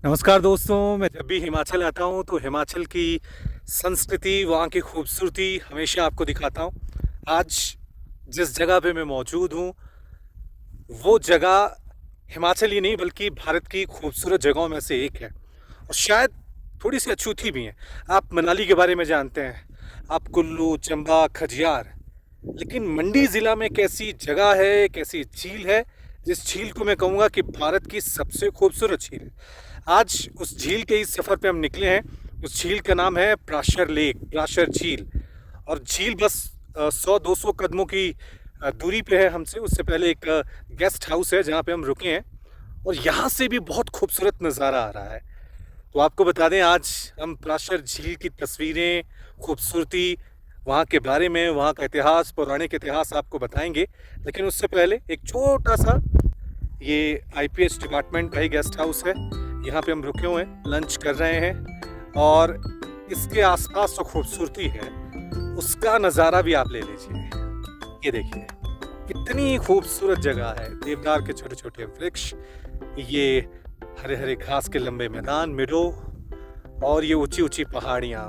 नमस्कार दोस्तों, मैं जब भी हिमाचल आता हूँ तो हिमाचल की संस्कृति, वहाँ की खूबसूरती हमेशा आपको दिखाता हूँ। आज जिस जगह पे मैं मौजूद हूँ, वो जगह हिमाचल ही नहीं बल्कि भारत की खूबसूरत जगहों में से एक है और शायद थोड़ी-सी अछूती भी है। आप मनाली के बारे में जानते हैं, आप कुल्लू, चंबा, खजियार, लेकिन मंडी ज़िला में एक ऐसी जगह है, एक ऐसी झील है, जिस झील को मैं कहूँगा कि भारत की सबसे खूबसूरत झील है। आज उस झील के इस सफ़र पे हम निकले हैं। उस झील का नाम है प्राशर लेक, प्राशर झील। और झील बस 100-200 कदमों की दूरी पे है हमसे। उससे पहले एक गेस्ट हाउस है जहाँ पे हम रुके हैं और यहाँ से भी बहुत खूबसूरत नज़ारा आ रहा है। तो आपको बता दें, आज हम प्राशर झील की तस्वीरें, खूबसूरती, वहाँ के बारे में, वहाँ का इतिहास, पौराणिक इतिहास आपको बताएंगे। लेकिन उससे पहले एक छोटा सा, ये आईपीएच डिपार्टमेंट का ही गेस्ट हाउस है। यहाँ पे हम रुके हुए हैं, लंच कर रहे हैं और इसके आसपास जो खूबसूरती है उसका नज़ारा भी आप ले लीजिए। ये देखिए कितनी खूबसूरत जगह है। देवदार के छोटे छोटे वृक्ष, ये हरे हरे घास के लंबे मैदान, मिडो, और ये ऊंची ऊंची पहाड़ियाँ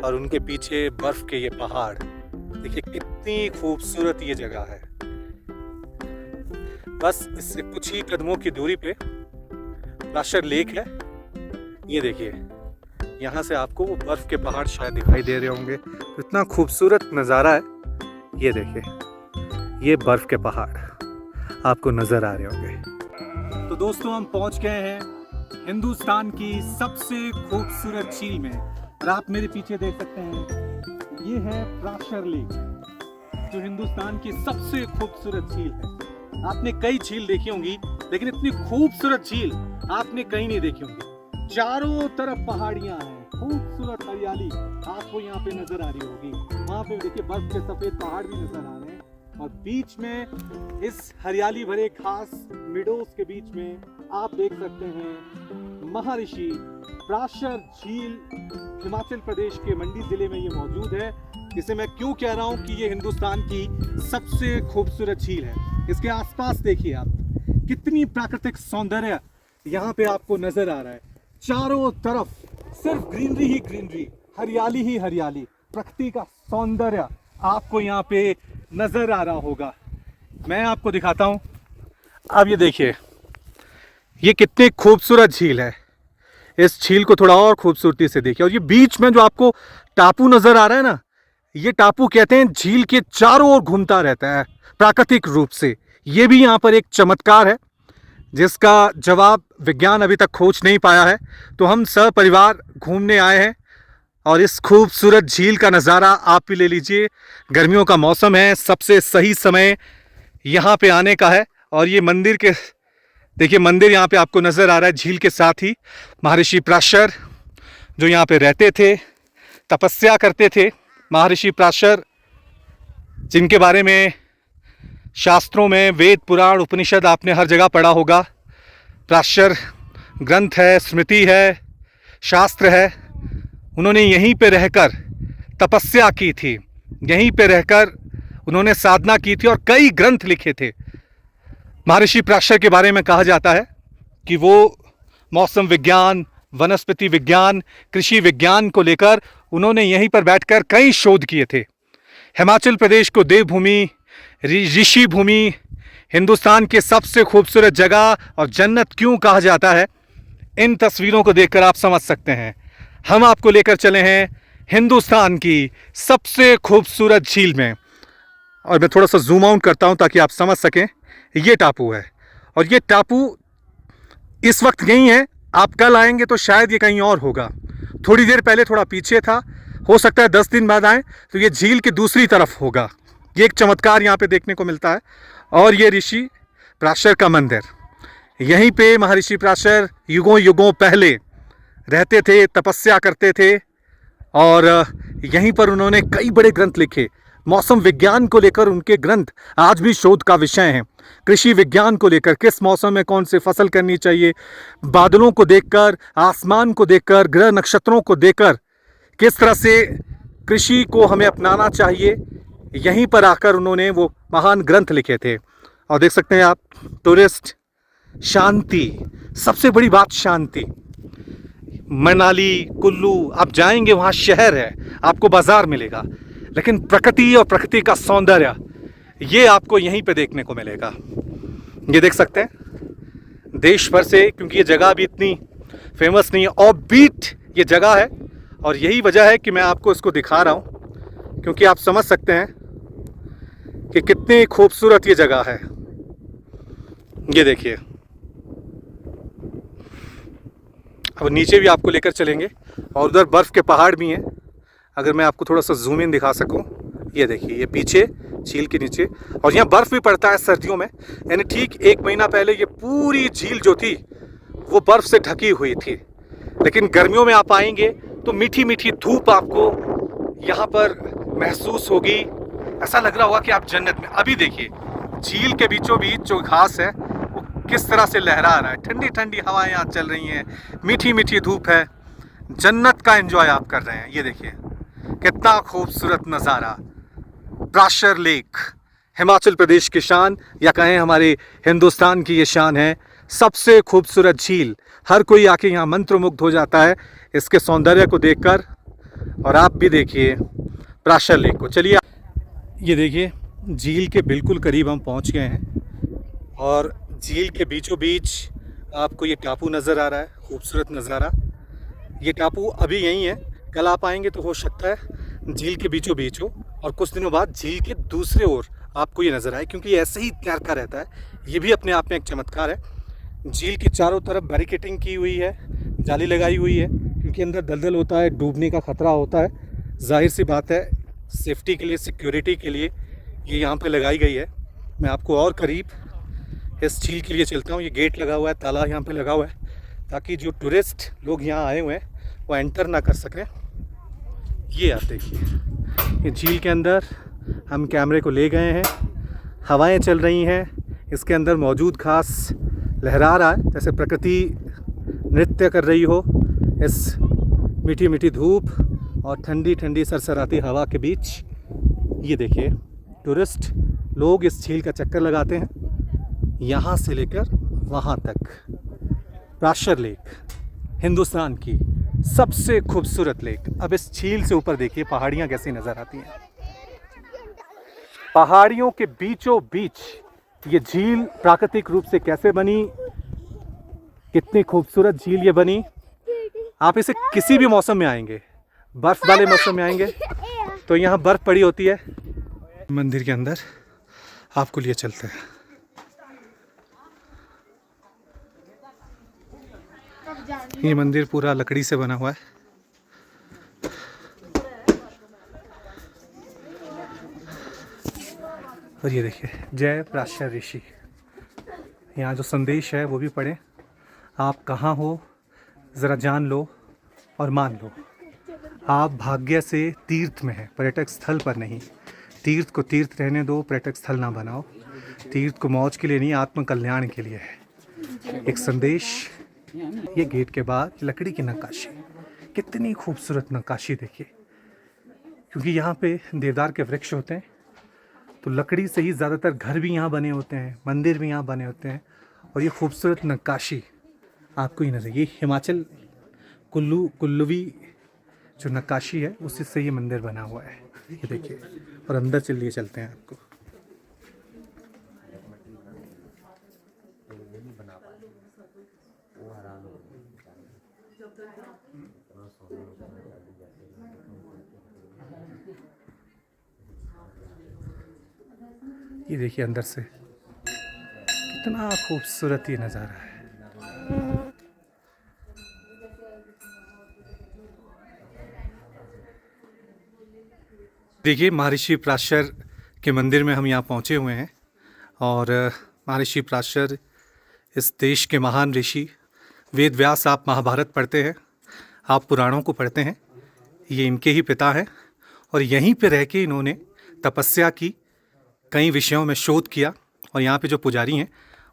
और उनके पीछे बर्फ के ये पहाड़। देखिए कितनी खूबसूरत ये जगह है। बस इससे कुछ ही कदमों की दूरी पे प्राशर लेक है। ये देखिए, यहाँ से आपको वो बर्फ के पहाड़ शायद दिखाई दे रहे होंगे। इतना खूबसूरत नज़ारा है। ये देखिए, ये बर्फ के पहाड़ आपको नज़र आ रहे होंगे। तो दोस्तों, हम पहुँच गए हैं हिंदुस्तान की सबसे खूबसूरत झील में और आप मेरे पीछे देख सकते हैं, ये है प्राशर लेक, जो हिंदुस्तान की सबसे खूबसूरत झील है। आपने कई झील देखी होंगी, लेकिन इतनी खूबसूरत झील आपने कहीं नहीं देखी होंगी। चारों तरफ पहाड़ियां हैं, खूबसूरत हरियाली आपको यहाँ पे नजर आ रही होगी। वहाँ पे देखिए बर्फ के सफेद पहाड़ भी नजर आ रहे हैं और बीच में इस हरियाली भरे खास मिडोज के बीच में आप देख सकते हैं महर्षि प्राशर झील। हिमाचल प्रदेश के मंडी जिले में ये मौजूद है। इसे मैं क्यों कह रहा हूँ कि ये हिंदुस्तान की सबसे खूबसूरत झील है, इसके आसपास देखिए आप, कितनी प्राकृतिक सौंदर्य यहाँ पे आपको नजर आ रहा है। चारों तरफ सिर्फ ग्रीनरी ही ग्रीनरी, हरियाली ही हरियाली, प्रकृति का सौंदर्य आपको यहाँ पे नजर आ रहा होगा। मैं आपको दिखाता हूँ। अब ये देखिए, ये कितनी खूबसूरत झील है। इस झील को थोड़ा और खूबसूरती से देखिए। और ये बीच में जो आपको टापू नजर आ रहा है ना, ये टापू कहते हैं झील के चारों ओर घूमता रहता है प्राकृतिक रूप से। ये भी यहाँ पर एक चमत्कार है जिसका जवाब विज्ञान अभी तक खोज नहीं पाया है। तो हम सपरिवार घूमने आए हैं और इस खूबसूरत झील का नज़ारा आप भी ले लीजिए। गर्मियों का मौसम है, सबसे सही समय यहाँ पे आने का है। और ये मंदिर के देखिए, मंदिर यहाँ पे आपको नज़र आ रहा है झील के साथ ही। महर्षि प्राशर जो यहाँ पे रहते थे, तपस्या करते थे, महर्षि प्राशर जिनके बारे में शास्त्रों में, वेद, पुराण, उपनिषद आपने हर जगह पढ़ा होगा। प्राशर ग्रंथ है, स्मृति है, शास्त्र है। उन्होंने यहीं पे रहकर तपस्या की थी, यहीं पे रहकर उन्होंने साधना की थी और कई ग्रंथ लिखे थे। महर्षि प्राशर के बारे में कहा जाता है कि वो मौसम विज्ञान, वनस्पति विज्ञान, कृषि विज्ञान को लेकर उन्होंने यहीं पर बैठकर कई शोध किए थे। हिमाचल प्रदेश को देवभूमि, ऋषि भूमि, हिंदुस्तान के सबसे खूबसूरत जगह और जन्नत क्यों कहा जाता है, इन तस्वीरों को देखकर आप समझ सकते हैं। हम आपको लेकर चले हैं हिंदुस्तान की सबसे खूबसूरत झील में। और मैं थोड़ा सा जूम आउट करता हूं ताकि आप समझ सकें। ये टापू है और ये टापू इस वक्त यहीं है। आप कल आएंगे तो शायद ये कहीं और होगा। थोड़ी देर पहले थोड़ा पीछे था, हो सकता है 10 दिन बाद आए तो ये झील की दूसरी तरफ होगा। ये एक चमत्कार यहाँ पे देखने को मिलता है। और ये ऋषि प्राशर का मंदिर, यहीं पे महर्षि प्राशर युगों युगों पहले रहते थे, तपस्या करते थे और यहीं पर उन्होंने कई बड़े ग्रंथ लिखे। मौसम विज्ञान को लेकर उनके ग्रंथ आज भी शोध का विषय हैं। कृषि विज्ञान को लेकर, किस मौसम में कौन सी फसल करनी चाहिए, बादलों को देखकर, आसमान को देखकर, ग्रह नक्षत्रों को देखकर किस तरह से कृषि को हमें अपनाना चाहिए, यहीं पर आकर उन्होंने वो महान ग्रंथ लिखे थे। और देख सकते हैं आप, टूरिस्ट, शांति, सबसे बड़ी बात शांति। मनाली, कुल्लू आप जाएंगे वहाँ शहर है, आपको बाजार मिलेगा, लेकिन प्रकृति और प्रकृति का सौंदर्य ये आपको यहीं पे देखने को मिलेगा। ये देख सकते हैं देश भर से, क्योंकि ये जगह अभी इतनी फेमस नहीं है, ऑफ बीट ये जगह है, और यही वजह है कि मैं आपको इसको दिखा रहा हूँ, क्योंकि आप समझ सकते हैं कि कितनी खूबसूरत ये जगह है। ये देखिए, अब नीचे भी आपको लेकर चलेंगे और उधर बर्फ़ के पहाड़ भी हैं। अगर मैं आपको थोड़ा सा जूम इन दिखा सकूं, ये देखिए, ये पीछे झील के नीचे, और यहाँ बर्फ़ भी पड़ता है सर्दियों में। यानी ठीक 1 महीना पहले ये पूरी झील जो थी वो बर्फ़ से ढकी हुई थी, लेकिन गर्मियों में आप आएंगे तो मीठी मीठी धूप आपको यहाँ पर महसूस होगी। ऐसा लग रहा होगा कि आप जन्नत में। अभी देखिए झील के बीचों बीच जो घास है वो किस तरह से लहरा रहा है, ठंडी ठंडी हवाएं यहाँ चल रही हैं, मीठी मीठी धूप है, जन्नत का एंजॉय आप कर रहे हैं। ये देखिए कितना खूबसूरत नज़ारा। प्राशर लेक हिमाचल प्रदेश की शान, या कहें हमारे हिंदुस्तान की ये शान है। सबसे खूबसूरत झील, हर कोई आके यहाँ मंत्रमुग्ध हो जाता है इसके सौंदर्य को देखकर। और आप भी देखिए प्राशर लेक को। चलिए, ये देखिए झील के बिल्कुल करीब हम पहुँच गए हैं, और झील के बीचों बीच आपको ये टापू नज़र आ रहा है, खूबसूरत नज़ारा। ये टापू अभी यहीं है, कल आप आएंगे तो हो सकता है झील के बीचों बीच हो, और कुछ दिनों बाद झील के दूसरे ओर आपको ये नज़र आए, क्योंकि ये ऐसे ही तैरता रहता है। ये भी अपने आप में एक चमत्कार है। झील के चारों तरफ बैरिकेटिंग की हुई है, जाली लगाई हुई है, क्योंकि अंदर दलदल होता है, डूबने का ख़तरा होता है। जाहिर सी बात है, सेफ्टी के लिए, सिक्योरिटी के लिए ये यहाँ पे लगाई गई है। मैं आपको और करीब इस झील के लिए चलता हूँ। ये गेट लगा हुआ है, ताला यहाँ पे लगा हुआ है, ताकि जो टूरिस्ट लोग यहाँ आए हुए हैं वो एंटर ना कर सकें। ये आप देखिए, ये झील के अंदर हम कैमरे को ले गए हैं, हवाएं चल रही हैं, इसके अंदर मौजूद घास लहरा रहा है, जैसे प्रकृति नृत्य कर रही हो इस मीठी मीठी धूप और ठंडी ठंडी सरसराती हवा के बीच। ये देखिए टूरिस्ट लोग इस झील का चक्कर लगाते हैं, यहाँ से लेकर वहाँ तक। प्राशर लेक हिंदुस्तान की सबसे खूबसूरत लेक। अब इस झील से ऊपर देखिए पहाड़ियाँ कैसी नज़र आती हैं। पहाड़ियों के बीचों बीच ये झील प्राकृतिक रूप से कैसे बनी, कितनी खूबसूरत झील ये बनी। आप इसे किसी भी मौसम में आएंगे, बर्फ़ वाले मौसम में आएंगे तो यहाँ बर्फ़ पड़ी होती है। मंदिर के अंदर आपको लिए चलते हैं। ये मंदिर पूरा लकड़ी से बना हुआ है। और ये देखिए जय प्राशर ऋषि, यहाँ जो संदेश है वो भी पढ़ें। आप कहाँ हो ज़रा जान लो और मान लो, आप भाग्य से तीर्थ में हैं, पर्यटक स्थल पर नहीं। तीर्थ को तीर्थ रहने दो, पर्यटक स्थल ना बनाओ। तीर्थ को मौज के लिए नहीं, आत्म कल्याण के लिए है। एक संदेश। ये गेट के बाद लकड़ी की नक्काशी, कितनी खूबसूरत नक्काशी देखिए, क्योंकि यहाँ पे देवदार के वृक्ष होते हैं, तो लकड़ी से ही ज़्यादातर घर भी यहाँ बने होते हैं, मंदिर भी यहाँ बने होते हैं। और ये खूबसूरत नक्काशी आपको ही नजर, ये हिमाचल कुल्लवी जो नक्काशी है उसी से ये मंदिर बना हुआ है। ये देखिए, और अंदर चलिए चलते हैं आपको। ये देखिए अंदर से कितना खूबसूरत ये नज़ारा है। देखिए महर्षि प्राशर के मंदिर में हम यहाँ पहुँचे हुए हैं, और महर्षि प्राशर इस देश के महान ऋषि। वेद व्यास, आप महाभारत पढ़ते हैं, आप पुराणों को पढ़ते हैं, ये इनके ही पिता हैं, और यहीं पे रह के इन्होंने तपस्या की, कई विषयों में शोध किया, और यहाँ पे जो पुजारी हैं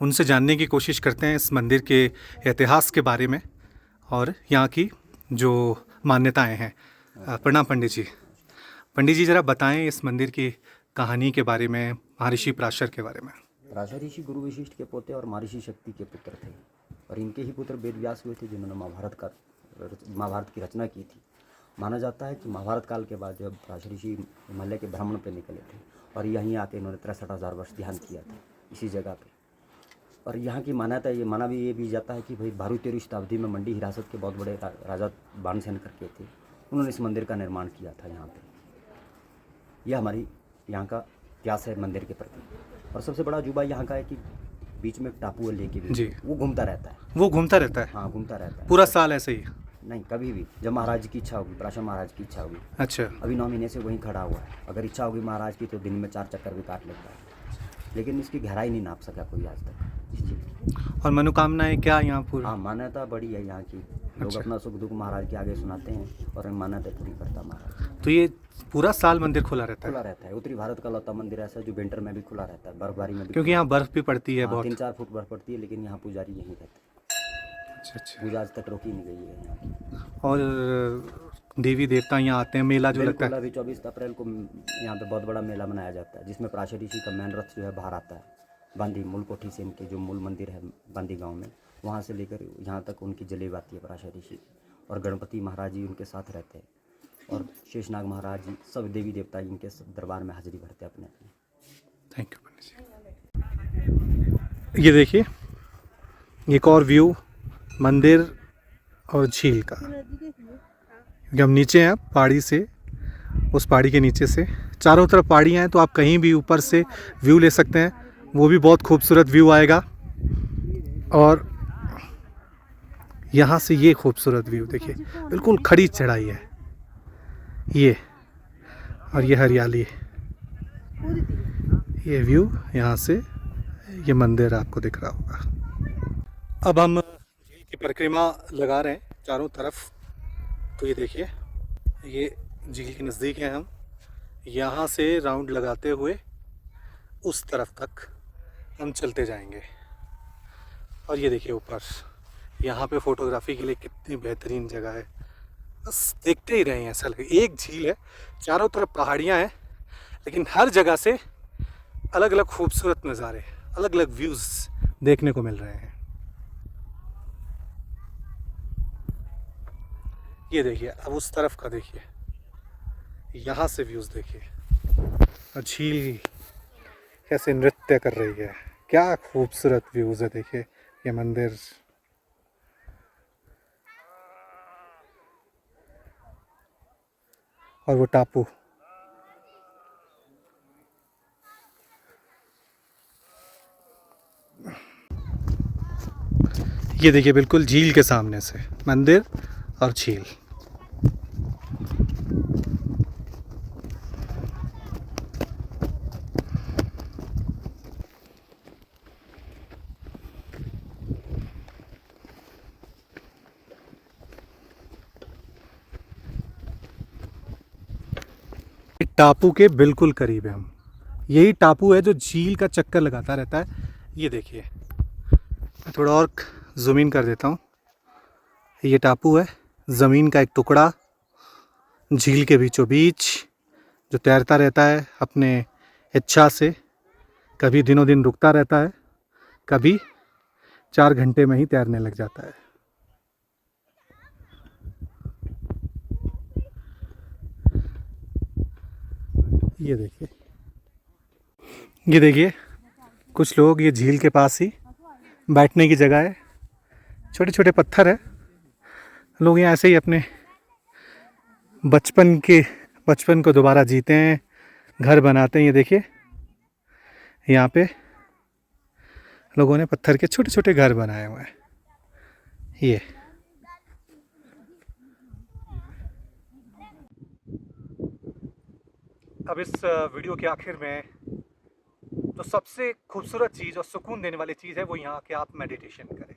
उनसे जानने की कोशिश करते हैं इस मंदिर के इतिहास के बारे में और यहाँ की जो मान्यताएं हैं। प्रणाम पंडित जी। पंडित जी ज़रा बताएं इस मंदिर की कहानी के बारे में, महर्षि प्राशर के बारे में। प्राशर ऋषि गुरु वशिष्ठ के पोते और महर्षि शक्ति के पुत्र थे, और इनके ही पुत्र वेद व्यास हुए थे, जिन्होंने महाभारत का महाभारत की रचना की थी। माना जाता है कि महाभारत काल के बाद जब पराशर ऋषि हिमालय के भ्रमण पर निकले थे और यहीं आके इन्होंने 63,000 वर्ष ध्यान किया था इसी जगह पे। और यहाँ की मान्यता ये माना भी ये भी जाता है कि भाई 12वीं शताब्दी में मंडी हिरासत के बहुत बड़े राजा बाणसेन करके थे, उन्होंने इस मंदिर का निर्माण किया था यहाँ पे। यह हमारी यहाँ का इतिहास है मंदिर के प्रति। और सबसे बड़ा अजूबा यहाँ का है कि बीच में एक टापू है लेके भी, जी। वो घूमता रहता है। वो घूमता रहता है? हाँ, घूमता रहता है पूरा साल ऐसे ही? नहीं, कभी भी जब महाराज की इच्छा होगी, पराशर महाराज की इच्छा होगी। अच्छा। अभी 9 महीने से वहीं खड़ा हुआ है। अगर इच्छा होगी महाराज की तो दिन में 4 चक्कर भी काट लेता है, लेकिन इसकी गहराई नहीं नाप सका कोई आज तक इस चीज़। और मनोकामनाएं क्या यहाँ पूरी? हाँ, मान्यता बड़ी है यहाँ की। लोग अच्छा। अपना सुख दुख महाराज के आगे सुनाते हैं और मान्यता पूरी करता महाराज। तो ये पूरा साल मंदिर खुला रहता है? खुला रहता है। उत्तरी भारत का लौता मंदिर ऐसा है जो विंटर में भी खुला रहता है, बर्फबारी में भी। क्योंकि यहाँ बर्फ भी पड़ती है बहुत। 3-4 फुट बर्फ पड़ती है, लेकिन यहाँ पुजारी यहीं रहते हैं। अच्छा अच्छा। पूजा आज तक रोकी नहीं गई है यहाँ की। और देवी देवता यहाँ आते हैं, मेला जो लगता है? अभी 24 अप्रैल को यहाँ पे बहुत बड़ा मेला मनाया जाता है, जिसमें पराशर ऋषि का मैन रथ जो है बाहर आता है। बांदी मूल कोठी से इनके जो मूल मंदिर है बांदी गांव में, वहाँ से लेकर यहाँ तक उनकी जलेब आती है पराशर ऋषि। और गणपति महाराज जी उनके साथ रहते हैं, और शेषनाग महाराज जी, सब देवी देवता इनके दरबार में हाजिरी भरते हैं अपने अपने। थैंक यू पंडित जी। ये देखिए एक और व्यू मंदिर और झील का। हम नीचे हैं पहाड़ी से, उस पहाड़ी के नीचे से चारों तरफ पहाड़ियाँ हैं, तो आप कहीं भी ऊपर से व्यू ले सकते हैं, वो भी बहुत खूबसूरत व्यू आएगा। और यहाँ से ये खूबसूरत व्यू देखिए, बिल्कुल खड़ी चढ़ाई है ये, और ये हरियाली, ये व्यू यहाँ से ये मंदिर आपको दिख रहा होगा। अब हम झील की परिक्रमा लगा रहे हैं चारों तरफ। तो ये देखिए, ये झील के नज़दीक हैं हम। यहाँ से राउंड लगाते हुए उस तरफ तक हम चलते जाएंगे। और ये देखिए ऊपर, यहाँ पे फोटोग्राफी के लिए कितनी बेहतरीन जगह है, बस देखते ही रहें ऐसा लगे। एक झील है, चारों तरफ पहाड़ियाँ हैं, लेकिन हर जगह से अलग अलग खूबसूरत नज़ारे, अलग अलग व्यूज़ देखने को मिल रहे हैं। ये देखिए, अब उस तरफ का देखिए, यहाँ से व्यूज़ देखिए, और झील कैसे नृत्य कर रही है, क्या खूबसूरत व्यूज़ है। देखिए ये मंदिर, और वो टापू। ये देखिए बिल्कुल झील के सामने से मंदिर और झील। टापू के बिल्कुल करीब है हम। यही टापू है जो झील का चक्कर लगाता रहता है। ये देखिए, मैं थोड़ा और जूम इन कर देता हूँ। ये टापू है, ज़मीन का एक टुकड़ा झील के बीचों बीच, जो तैरता रहता है अपने इच्छा से। कभी दिनों दिन रुकता रहता है, कभी 4 घंटे में ही तैरने लग जाता है। ये देखिए, ये देखिए कुछ लोग, ये झील के पास ही बैठने की जगह है, छोटे छोटे पत्थर है। लोग यहाँ ऐसे ही अपने बचपन को दोबारा जीते हैं, घर बनाते हैं। ये देखिए, यहाँ पे लोगों ने पत्थर के छोटे छोटे घर बनाए हुए हैं। ये अब इस वीडियो के आखिर में जो सबसे खूबसूरत चीज़ और सुकून देने वाली चीज़ है, वो यहाँ के आप मेडिटेशन करें।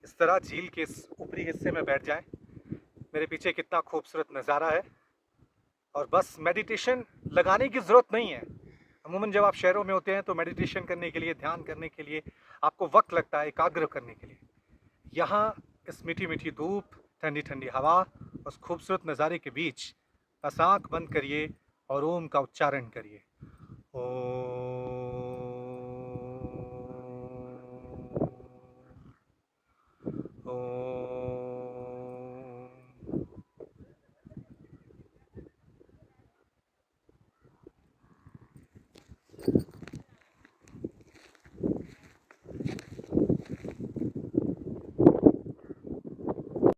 इस तरह झील के इस ऊपरी हिस्से में बैठ जाएं। मेरे पीछे कितना खूबसूरत नज़ारा है, और बस मेडिटेशन लगाने की ज़रूरत नहीं है। अमूमन जब आप शहरों में होते हैं तो मेडिटेशन करने के लिए, ध्यान करने के लिए आपको वक्त लगता है, एकाग्र करने के लिए। यहाँ इस मीठी मीठी धूप, ठंडी ठंडी हवा, उस खूबसूरत नज़ारे के बीच बस आँख बंद करिए और ओम का उच्चारण करिए। ओम। है।